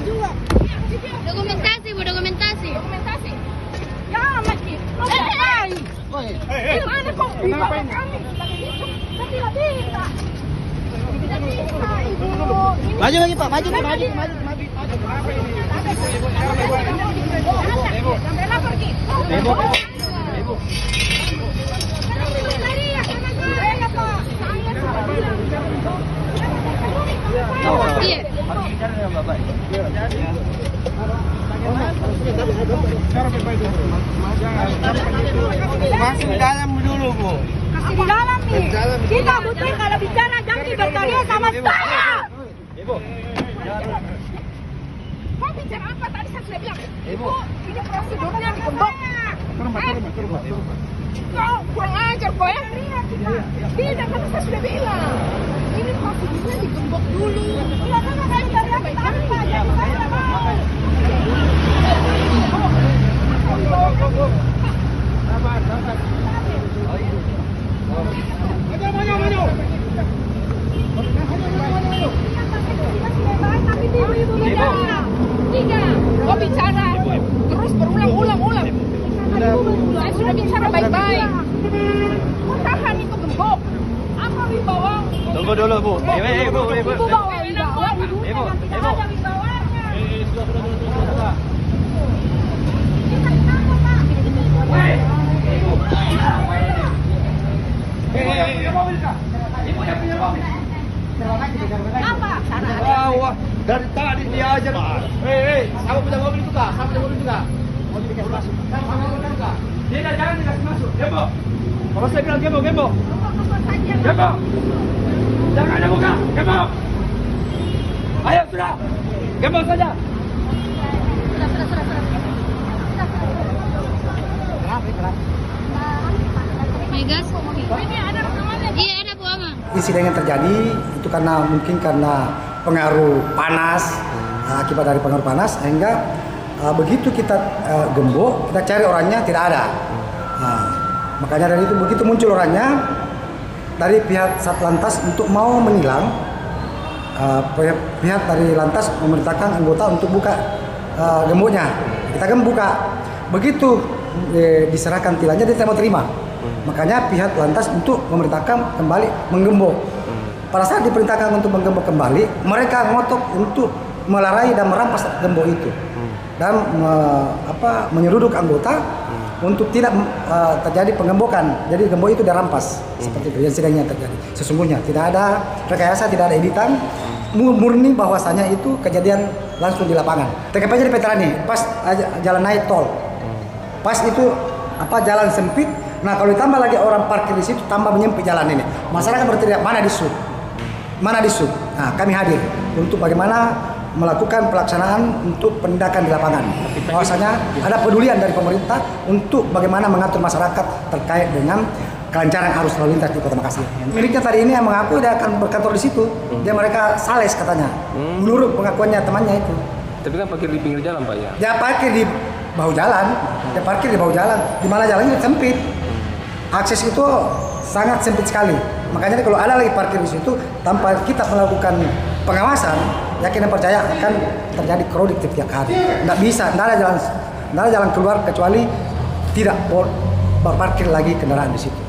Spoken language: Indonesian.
juga. Dokumentasi, Bu, dokumentasi. Dokumentasi. Ya, Maki. Gimana kok dibawa kami? Tidak bisa. Tidak bisa, Ibu. Maju lagi Pak, maju. Bella pergi. Ibu. Iya. Masih di dalam dulu, Bu. Masih di dalam nih. Kita butuh kalau bicara jangan berkarya sama saya. Ibu. Kau bicara apa tadi saya sudah bilang. Ibu. Ini prosedurnya digembok. Kau kurang ajar kau ya. Tidak, kan saya sudah bilang. Ini prosedurnya digembok dulu. Iya, sama saya dari apa? Jadi saya tidak mau. Maju. Tapi ibu tidak. Kau bicara terus berulang-ulang. Saya sudah bicara baik-baik. Kau tahan itu gembok. Apa wibawa? Tunggu dulu, Bu. Ibu. Itu bawa wibawa. Ibu tidak ada wibawanya. Sudah. Kita kenapa, Pak? Ibu yang punya mobil. Apa? Wah, dari tadi dia aja. Sama punya mobil juga. Mau dikasih masuk. Sama mobil juga. Tidak, jangan dikasih masuk. Gembo. Kalau saya bilang gembo. Gembo. Jangan ada buka. Gembo. Ayo sudah. Gembo saja. Megas. Ini ada rekamannya. Iya, ada Bu Ama. Insiden yang terjadi itu karena pengaruh panas, akibat dari pengaruh panas sehingga begitu kita gembok, kita cari orangnya tidak ada. Makanya dari itu begitu muncul orangnya dari pihak Satlantas untuk mau menilang, pihak dari Lantas memerintahkan anggota untuk buka gemboknya. Kita kan buka, begitu diserahkan tilangnya dia tidak mau terima. Makanya pihak Lantas untuk memerintahkan kembali menggembok. Pada saat diperintahkan untuk menggembok kembali, mereka ngotot untuk melarai dan merampas gembok itu dan menyeruduk anggota untuk tidak terjadi penggembokan. Jadi gembok itu dirampas seperti itu yang sedangnya terjadi. Sesungguhnya tidak ada rekayasa, tidak ada editan, murni bahwasanya itu kejadian langsung di lapangan. TKP-nya di veteran nih, pas jalan naik tol, pas itu jalan sempit. Nah kalau ditambah lagi orang parkir di situ, tambah menyempit jalan ini. Masyarakat berteriak, mana di sub? Nah kami hadir untuk bagaimana melakukan pelaksanaan untuk penindakan di lapangan. Bahwasanya ada pedulian dari pemerintah untuk bagaimana mengatur masyarakat terkait dengan kelancaran arus lalu lintas di Kota Makassar. Miliknya tadi ini yang mengaku dia akan berkantor di situ. Dia mereka sales katanya. Menurut pengakuannya temannya itu. Tapi kan parkir di pinggir jalan, Pak ya? Dia parkir di bahu jalan. Di mana jalannya sempit. Akses itu sangat sempit sekali. Makanya kalau ada lagi parkir di situ tanpa kita melakukan pengawasan, yakin dan percaya akan terjadi crowding tiap hari. Nggak bisa, nggak ada jalan keluar kecuali tidak berparkir lagi kendaraan di situ.